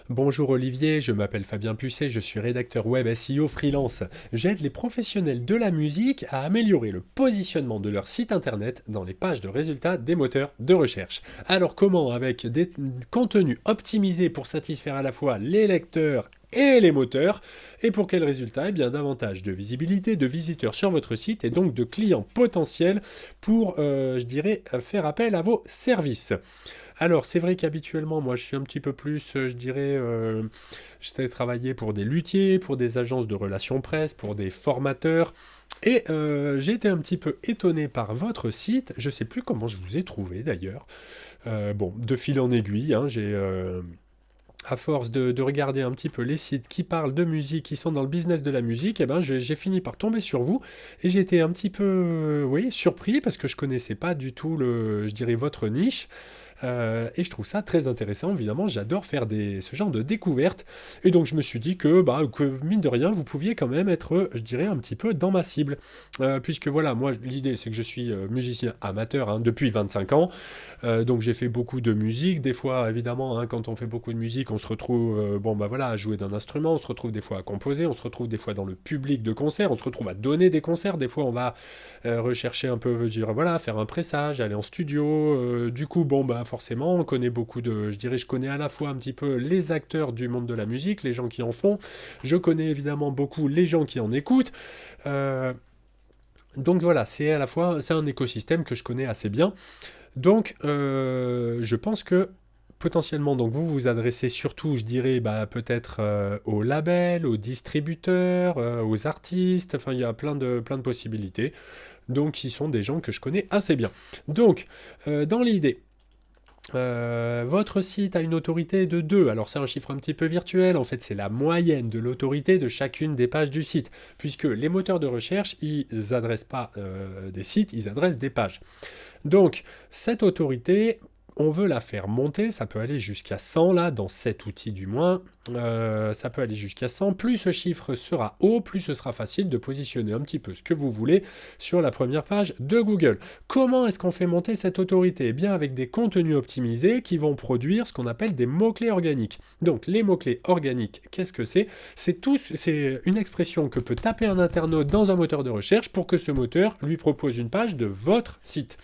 Bonjour Olivier, je m'appelle Fabien Pucet, je suis rédacteur web SEO freelance. J'aide les professionnels de la musique à améliorer le positionnement de leur site internet dans les pages de résultats des moteurs de recherche. Alors comment, avec des contenus optimisés pour satisfaire à la fois les lecteurs et les moteurs, et pour quel résultat? Eh bien davantage de visibilité, de visiteurs sur votre site et donc de clients potentiels pour, faire appel à vos services. Alors, c'est vrai qu'habituellement, moi, je suis un petit peu plus, j'étais travaillé pour des luthiers, pour des agences de relations presse, pour des formateurs. Et j'ai été un petit peu étonné par votre site. Je ne sais plus comment je vous ai trouvé d'ailleurs. Bon, de fil en aiguille, hein, à force de regarder un petit peu les sites qui parlent de musique, qui sont dans le business de la musique, eh ben, j'ai fini par tomber sur vous et j'ai été un petit peu, oui, surpris parce que je connaissais pas du tout votre niche. Et je trouve ça très intéressant, évidemment, j'adore faire ce genre de découvertes. Et donc je me suis dit que mine de rien, vous pouviez quand même être, je dirais, un petit peu dans ma cible. Puisque voilà, moi l'idée c'est que je suis musicien amateur hein, depuis 25 ans. Donc j'ai fait beaucoup de musique. Des fois, évidemment, hein, quand on fait beaucoup de musique, on se retrouve à jouer d'un instrument, on se retrouve des fois à composer, on se retrouve des fois dans le public de concert, on se retrouve à donner des concerts. Des fois, on va rechercher un peu, faire un pressage, aller en studio. Du coup, forcément, on connaît je connais à la fois un petit peu les acteurs du monde de la musique, les gens qui en font. Je connais évidemment beaucoup les gens qui en écoutent. Euh, donc voilà, c'est un écosystème que je connais assez bien. Donc, je pense que potentiellement, donc vous vous adressez surtout, je dirais, peut-être aux labels, aux distributeurs, aux artistes. Enfin, il y a plein de possibilités. Donc, qui sont des gens que je connais assez bien. Donc, dans l'idée, votre site a une autorité de 2. Alors c'est un chiffre un petit peu virtuel, en fait c'est la moyenne de l'autorité de chacune des pages du site, puisque les moteurs de recherche, ils adressent pas des sites, ils adressent des pages. Donc cette autorité, on veut la faire monter, ça peut aller jusqu'à 100 là, dans cet outil du moins, ça peut aller jusqu'à 100. Plus ce chiffre sera haut, plus ce sera facile de positionner un petit peu ce que vous voulez sur la première page de Google. Comment est-ce qu'on fait monter cette autorité? Eh bien avec des contenus optimisés qui vont produire ce qu'on appelle des mots-clés organiques. Donc les mots-clés organiques, qu'est-ce que c'est? C'est une expression que peut taper un internaute dans un moteur de recherche pour que ce moteur lui propose une page de votre site.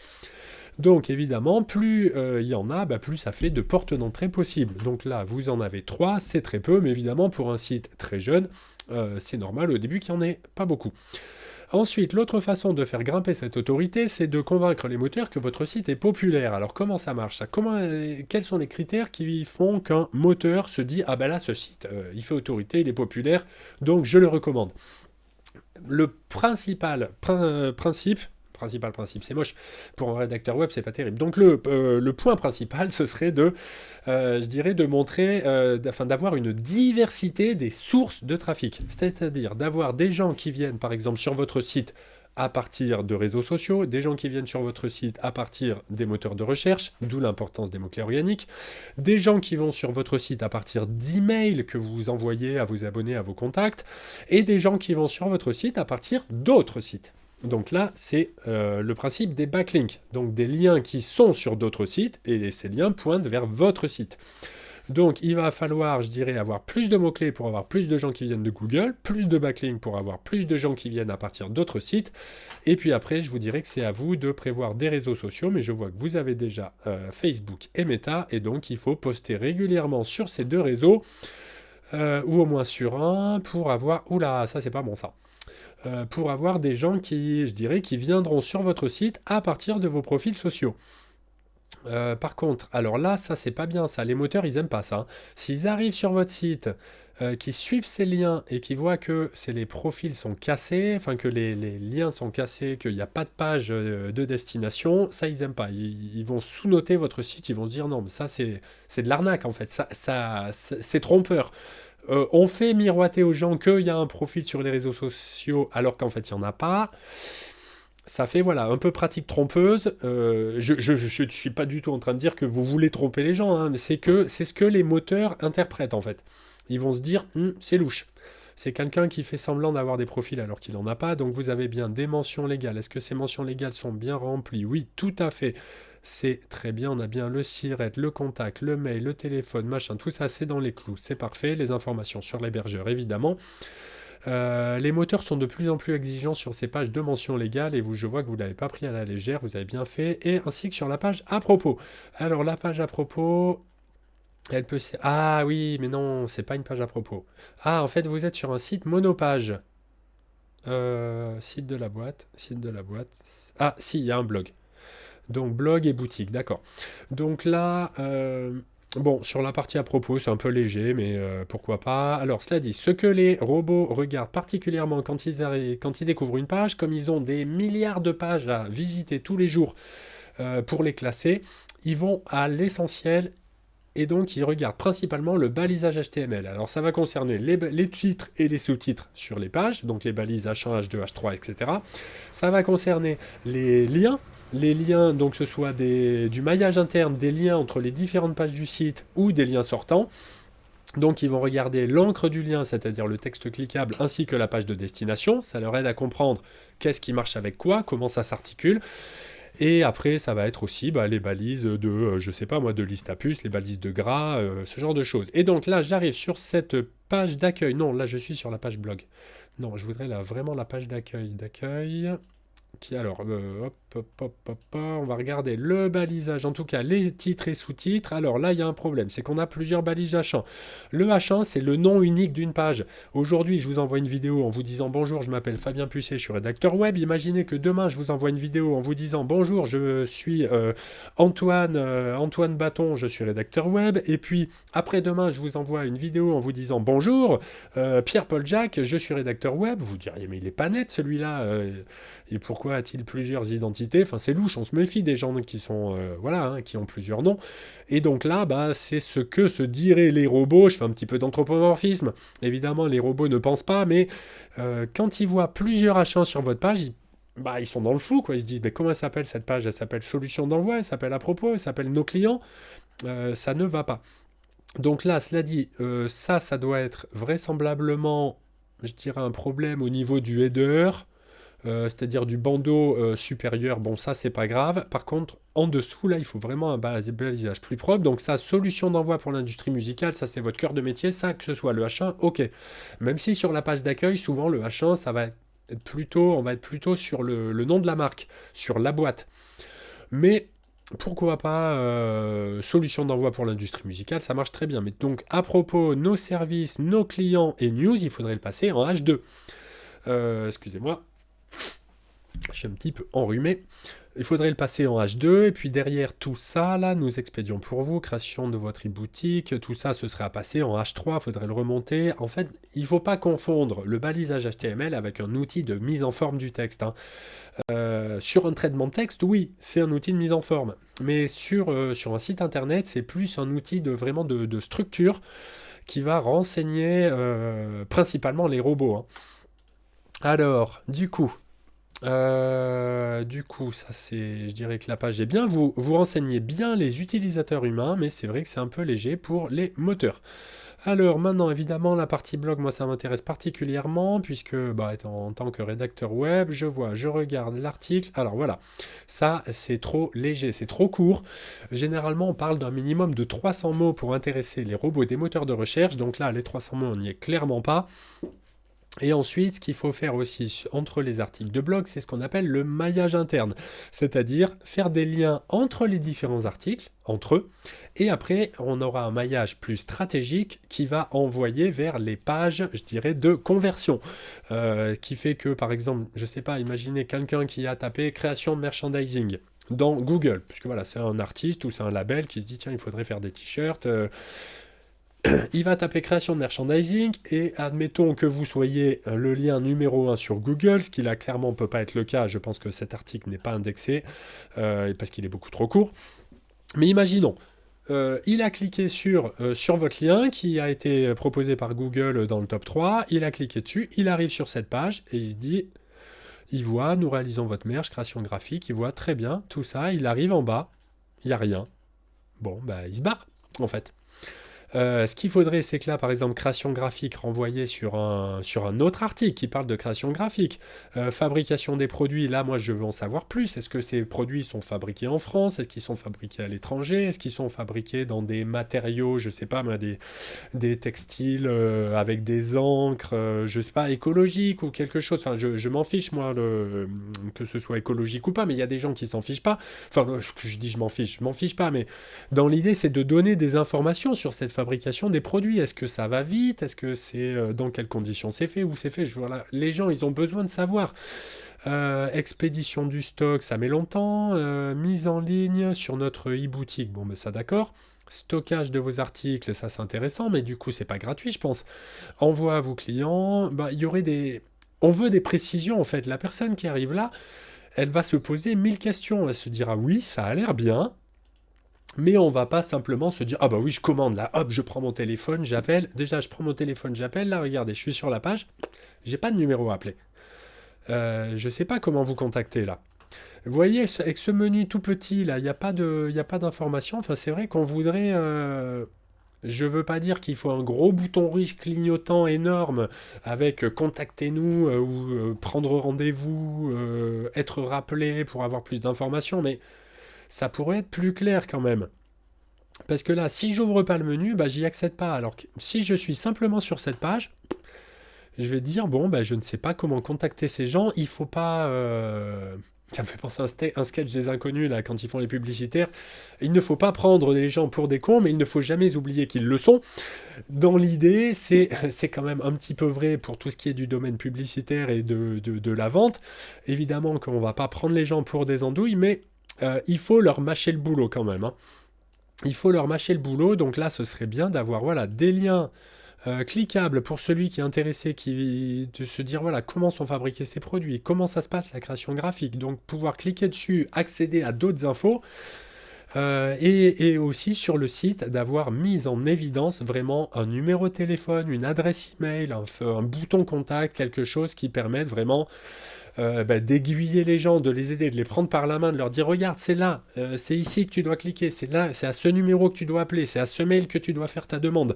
Donc évidemment, plus il y en a, plus ça fait de portes d'entrée possibles. Donc là, vous en avez 3, c'est très peu, mais évidemment, pour un site très jeune, c'est normal au début qu'il n'y en ait pas beaucoup. Ensuite, l'autre façon de faire grimper cette autorité, c'est de convaincre les moteurs que votre site est populaire. Alors comment ça marche ça? Quels sont les critères qui font qu'un moteur se dit ah ben là ce site il fait autorité, il est populaire, donc je le recommande. Le principe, c'est moche. Pour un rédacteur web, c'est pas terrible. Donc le point principal, ce serait de montrer, d'avoir une diversité des sources de trafic. C'est-à-dire d'avoir des gens qui viennent, par exemple, sur votre site à partir de réseaux sociaux, des gens qui viennent sur votre site à partir des moteurs de recherche, d'où l'importance des mots-clés organiques, des gens qui vont sur votre site à partir d'emails que vous envoyez à vos abonnés, à vos contacts, et des gens qui vont sur votre site à partir d'autres sites. Donc là, c'est le principe des backlinks, donc des liens qui sont sur d'autres sites, et ces liens pointent vers votre site. Donc il va falloir, je dirais, avoir plus de mots-clés pour avoir plus de gens qui viennent de Google, plus de backlinks pour avoir plus de gens qui viennent à partir d'autres sites, et puis après, je vous dirais que c'est à vous de prévoir des réseaux sociaux, mais je vois que vous avez déjà Facebook et Meta, et donc il faut poster régulièrement sur ces deux réseaux, ou au moins sur un, pour avoir... Oula, ça c'est pas bon ça. Pour avoir des gens qui, je dirais, qui viendront sur votre site à partir de vos profils sociaux. Par contre, alors là, ça c'est pas bien ça, les moteurs ils aiment pas ça, hein. S'ils arrivent sur votre site, qu'ils suivent ces liens et qu'ils voient que les profils sont cassés, enfin que les liens sont cassés, qu'il n'y a pas de page de destination, ça ils aiment pas. Ils vont sous-noter votre site, ils vont se dire non, mais ça c'est de l'arnaque en fait, c'est trompeur. On fait miroiter aux gens qu'il y a un profil sur les réseaux sociaux alors qu'en fait il n'y en a pas. Ça fait voilà un peu pratique trompeuse. Je ne suis pas du tout en train de dire que vous voulez tromper les gens, hein, mais c'est ce que les moteurs interprètent en fait. Ils vont se dire c'est louche. C'est quelqu'un qui fait semblant d'avoir des profils alors qu'il n'en a pas. Donc vous avez bien des mentions légales. Est-ce que ces mentions légales sont bien remplies? Oui, tout à fait. C'est très bien, on a bien le SIRET, le contact, le mail, le téléphone, machin, tout ça c'est dans les clous, c'est parfait. Les informations sur l'hébergeur évidemment. Les moteurs sont de plus en plus exigeants sur ces pages de mention légale et je vois que vous ne l'avez pas pris à la légère, vous avez bien fait, et ainsi que sur la page à propos. Alors la page à propos, elle peut... Ah oui, mais non, c'est pas une page à propos. Ah, en fait, vous êtes sur un site monopage. Site de la boîte, site de la boîte. Ah, si, il y a un blog. Donc blog et boutique, d'accord. Donc là, bon, sur la partie à propos, c'est un peu léger, mais pourquoi pas. Alors, cela dit, ce que les robots regardent particulièrement quand ils découvrent une page, comme ils ont des milliards de pages à visiter tous les jours pour les classer, ils vont à l'essentiel. Et donc, ils regardent principalement le balisage HTML. Alors, ça va concerner les titres et les sous-titres sur les pages, donc les balises H1, H2, H3, etc. Ça va concerner les liens, donc ce soit du maillage interne, des liens entre les différentes pages du site ou des liens sortants. Donc, ils vont regarder l'encre du lien, c'est-à-dire le texte cliquable, ainsi que la page de destination. Ça leur aide à comprendre qu'est-ce qui marche avec quoi, comment ça s'articule. Et après, ça va être aussi les balises de, je sais pas moi, de liste à puces, les balises de gras, ce genre de choses. Et donc là, j'arrive sur cette page d'accueil. Non, là, je suis sur la page blog. Non, je voudrais vraiment la page d'accueil. Alors, on va regarder le balisage, en tout cas les titres et sous-titres. Alors là, il y a un problème, c'est qu'on a plusieurs balises H1. Le H1, c'est le nom unique d'une page. Aujourd'hui, je vous envoie une vidéo en vous disant bonjour, je m'appelle Fabien Pucet, je suis rédacteur web. Imaginez que demain, je vous envoie une vidéo en vous disant bonjour, je suis Antoine Bâton, je suis rédacteur web. Et puis, après-demain, je vous envoie une vidéo en vous disant bonjour, Pierre-Paul Jacques, je suis rédacteur web. Vous diriez, mais il est pas net celui-là. Et pourquoi a-t-il plusieurs identités? Enfin, c'est louche, on se méfie des gens qui sont, qui ont plusieurs noms. Et donc là, c'est ce que se diraient les robots. Je fais un petit peu d'anthropomorphisme. Évidemment, les robots ne pensent pas, mais quand ils voient plusieurs H1 sur votre page, ils sont dans le flou, quoi. Ils se disent, mais comment s'appelle cette page? Elle s'appelle solution d'envoi, elle s'appelle à propos, elle s'appelle nos clients. Ça ne va pas. Donc là, cela dit, ça doit être vraisemblablement, je dirais, un problème au niveau du header. C'est-à-dire du bandeau supérieur, bon ça c'est pas grave. Par contre, en dessous, là, il faut vraiment un balisage plus propre. Donc ça, solution d'envoi pour l'industrie musicale, ça c'est votre cœur de métier, ça, que ce soit le H1, ok. Même si sur la page d'accueil, souvent le H1, ça va être plutôt, on va être plutôt sur le nom de la marque, sur la boîte. Mais pourquoi pas solution d'envoi pour l'industrie musicale, ça marche très bien. Mais donc, à propos, nos services, nos clients et news, il faudrait le passer en H2. Excusez-moi. Je suis un petit peu enrhumé. Il faudrait le passer en H2, et puis derrière tout ça, là, nous expédions pour vous, création de votre e-boutique, tout ça, ce serait à passer en H3, il faudrait le remonter. En fait, il ne faut pas confondre le balisage HTML avec un outil de mise en forme du texte. Sur un traitement de texte, oui, c'est un outil de mise en forme. Mais sur un site internet, c'est plus un outil de structure qui va renseigner principalement les robots. Alors, du coup, ça c'est, je dirais que la page est bien. Vous renseignez bien les utilisateurs humains, mais c'est vrai que c'est un peu léger pour les moteurs. Alors maintenant, évidemment, la partie blog, moi ça m'intéresse particulièrement, puisque en tant que rédacteur web, je regarde l'article. Alors voilà, ça c'est trop léger, c'est trop court. Généralement, on parle d'un minimum de 300 mots pour intéresser les robots des moteurs de recherche. Donc là, les 300 mots, on n'y est clairement pas. Et ensuite, ce qu'il faut faire aussi entre les articles de blog, c'est ce qu'on appelle le maillage interne, c'est-à-dire faire des liens entre les différents articles, entre eux, et après, on aura un maillage plus stratégique qui va envoyer vers les pages, je dirais, de conversion, qui fait que, par exemple, je ne sais pas, imaginez quelqu'un qui a tapé création de merchandising dans Google, puisque voilà, c'est un artiste ou c'est un label qui se dit, tiens, il faudrait faire des t-shirts, il va taper création de merchandising et admettons que vous soyez le lien numéro 1 sur Google, ce qui là clairement ne peut pas être le cas, je pense que cet article n'est pas indexé parce qu'il est beaucoup trop court. Mais imaginons, il a cliqué sur votre lien qui a été proposé par Google dans le top 3, il a cliqué dessus, il arrive sur cette page et il se dit, il voit, nous réalisons votre merge, création graphique, il voit très bien tout ça, il arrive en bas, il n'y a rien. Bon, il se barre en fait. Ce qu'il faudrait, c'est que là, par exemple, création graphique renvoyée sur un autre article qui parle de création graphique. Fabrication des produits, là, moi, je veux en savoir plus. Est-ce que ces produits sont fabriqués en France? Est-ce qu'ils sont fabriqués à l'étranger? Est-ce qu'ils sont fabriqués dans des matériaux, je sais pas, moi, des textiles avec des encres, je sais pas, écologiques ou quelque chose. Enfin, je m'en fiche, moi, que ce soit écologique ou pas, mais il y a des gens qui s'en fichent pas. Enfin, je dis je m'en fiche pas, mais dans l'idée, c'est de donner des informations sur cette fabrication des produits. Est-ce que ça va vite? Est-ce que c'est dans quelles conditions c'est fait? Où c'est fait? Voilà. Les gens, ils ont besoin de savoir. Expédition du stock, ça met longtemps. Mise en ligne sur notre e-boutique, bon, mais ça d'accord. Stockage de vos articles, ça c'est intéressant, mais du coup c'est pas gratuit, je pense. Envoi à vos clients, bah, il y aurait des... On veut des précisions en fait. La personne qui arrive là, elle va se poser 1000 questions. Elle se dira oui, ça a l'air bien, mais on va pas simplement se dire ah bah oui, je commande là, hop, je prends mon téléphone, j'appelle. Déjà, je prends mon téléphone, j'appelle. Là, regardez, je suis sur la page, j'ai pas de numéro à appeler. Je sais pas comment vous contacter là. Vous voyez, avec ce menu tout petit là, il y a pas d'information. Enfin, c'est vrai qu'on voudrait. Je veux pas dire qu'il faut un gros bouton rouge clignotant énorme avec contactez-nous ou prendre rendez-vous, être rappelé pour avoir plus d'informations, mais ça pourrait être plus clair quand même. Parce que là, si j'ouvre pas le menu, bah, j'y accède pas. Alors que si je suis simplement sur cette page, je vais dire, bon, bah, je ne sais pas comment contacter ces gens, il faut pas... Ça me fait penser à un sketch des inconnus, là, quand ils font les publicitaires. Il ne faut pas prendre les gens pour des cons, mais il ne faut jamais oublier qu'ils le sont. Dans l'idée, c'est quand même un petit peu vrai pour tout ce qui est du domaine publicitaire et de la vente. Évidemment qu'on va pas prendre les gens pour des andouilles, mais il faut leur mâcher le boulot quand même, hein. Il faut leur mâcher le boulot, donc là, ce serait bien d'avoir voilà, des liens cliquable pour celui qui est intéressé, de se dire voilà comment sont fabriqués ces produits, comment ça se passe la création graphique, donc pouvoir cliquer dessus, accéder à d'autres infos, et aussi sur le site d'avoir mis en évidence vraiment un numéro de téléphone, une adresse email, un bouton contact, quelque chose qui permette vraiment d'aiguiller les gens, de les aider, de les prendre par la main, de leur dire regarde c'est là, c'est ici que tu dois cliquer, c'est là, c'est à ce numéro que tu dois appeler, c'est à ce mail que tu dois faire ta demande.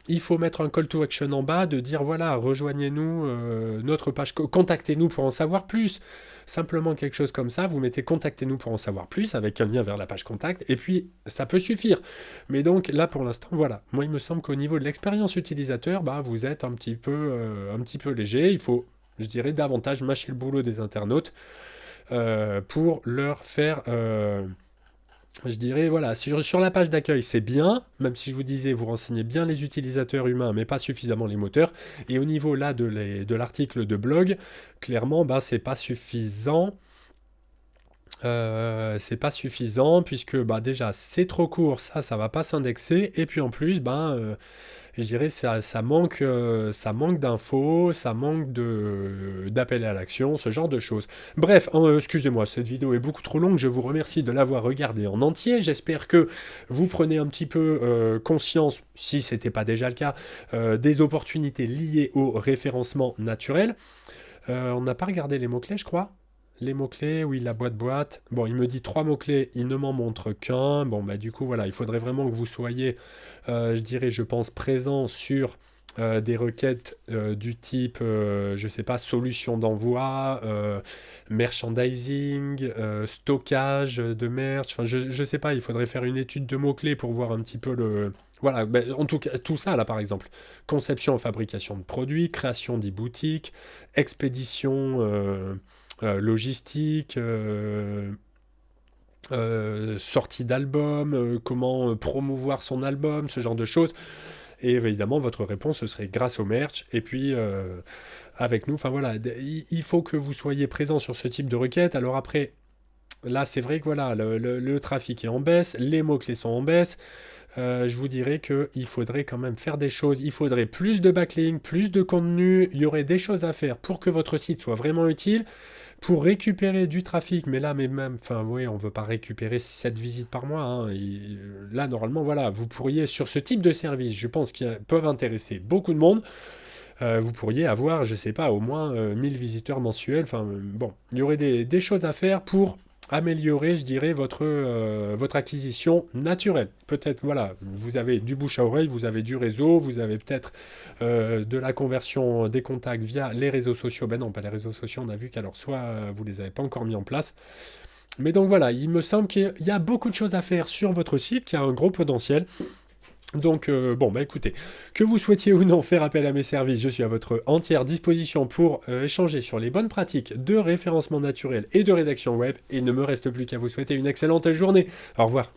Il faut mettre un call to action en bas, de dire voilà, rejoignez-nous, notre page, contactez-nous pour en savoir plus. Simplement quelque chose comme ça, vous mettez contactez-nous pour en savoir plus avec un lien vers la page contact, et puis ça peut suffire. Mais donc là pour l'instant, voilà. Moi il me semble qu'au niveau de l'expérience utilisateur, bah, vous êtes un petit peu léger. Il faut, je dirais, davantage mâcher le boulot des internautes pour leur faire. Je dirais, voilà, sur la page d'accueil, c'est bien, même si je vous disais, vous renseignez bien les utilisateurs humains, mais pas suffisamment les moteurs. Et au niveau là de l'article de blog, clairement, bah, c'est pas suffisant puisque bah, déjà c'est trop court, ça va pas s'indexer. Et puis en plus, je dirais ça manque d'infos, ça manque d'appel à l'action, ce genre de choses. Bref, excusez-moi, cette vidéo est beaucoup trop longue. Je vous remercie de l'avoir regardée en entier. J'espère que vous prenez un petit peu conscience, si c'était pas déjà le cas, des opportunités liées au référencement naturel. On n'a pas regardé les mots-clés, je crois. Les mots-clés, oui, la boîte. Bon, il me dit 3 mots-clés, il ne m'en montre qu'un. Bon, bah du coup, voilà, il faudrait vraiment que vous soyez, je dirais, je pense, présent sur des requêtes du type, je sais pas, solution d'envoi, merchandising, stockage de merch. Enfin, je sais pas, il faudrait faire une étude de mots-clés pour voir un petit peu le... Voilà, ben, en tout cas, tout ça, là, par exemple. Conception et fabrication de produits, création d'e-boutique, expédition... logistique, sortie d'album, comment promouvoir son album, ce genre de choses. Et évidemment, votre réponse, ce serait grâce au merch. Et puis, avec nous, enfin voilà, il faut que vous soyez présent sur ce type de requête. Alors après, là, c'est vrai que voilà, le trafic est en baisse, les mots-clés sont en baisse. Je vous dirais qu'il faudrait quand même faire des choses. Il faudrait plus de backlinks, plus de contenu. Il y aurait des choses à faire pour que votre site soit vraiment utile, pour récupérer du trafic. Mais là, mais même, enfin, oui, on ne veut pas récupérer 7 visites par mois, hein. Là, normalement, voilà, vous pourriez, sur ce type de service, je pense qu'ils peuvent intéresser beaucoup de monde. Vous pourriez avoir, je sais pas, au moins 1000 visiteurs mensuels. Enfin, bon, il y aurait des choses à faire pour améliorer, je dirais, votre acquisition naturelle. Peut-être, voilà, vous avez du bouche à oreille, vous avez du réseau, vous avez peut-être de la conversion des contacts via les réseaux sociaux. Ben non, pas les réseaux sociaux, on a vu qu'alors soit vous les avez pas encore mis en place. Mais donc voilà, il me semble qu'il y a beaucoup de choses à faire sur votre site, qui a un gros potentiel. Donc, bon, bah écoutez, que vous souhaitiez ou non faire appel à mes services, je suis à votre entière disposition pour échanger sur les bonnes pratiques de référencement naturel et de rédaction web. Et il ne me reste plus qu'à vous souhaiter une excellente journée. Au revoir.